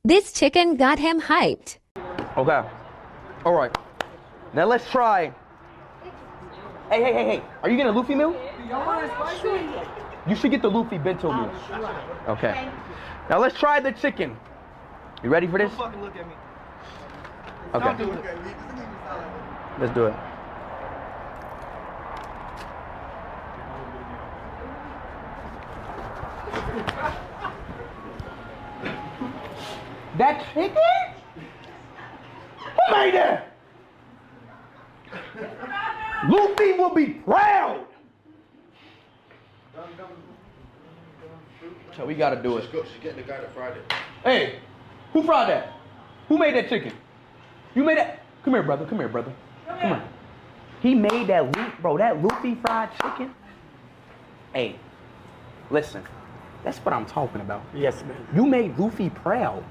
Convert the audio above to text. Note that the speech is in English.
This chicken got him hyped. Okay. All right. Now let's try. Hey. Are you getting a Luffy meal? You should get the Luffy bento meal. Okay. Now let's try the chicken. You ready for this? Don't fucking look at me. Okay. Let's do it. That chicken? Who made that? Luffy will be proud. So we gotta do it. She's getting the guy that fried it. Hey, who fried that? Who made that chicken? You made that? Come here, brother. Come here. He made that, bro, that Luffy fried chicken. Hey, listen. That's what I'm talking about. Yes, man. You made Luffy proud.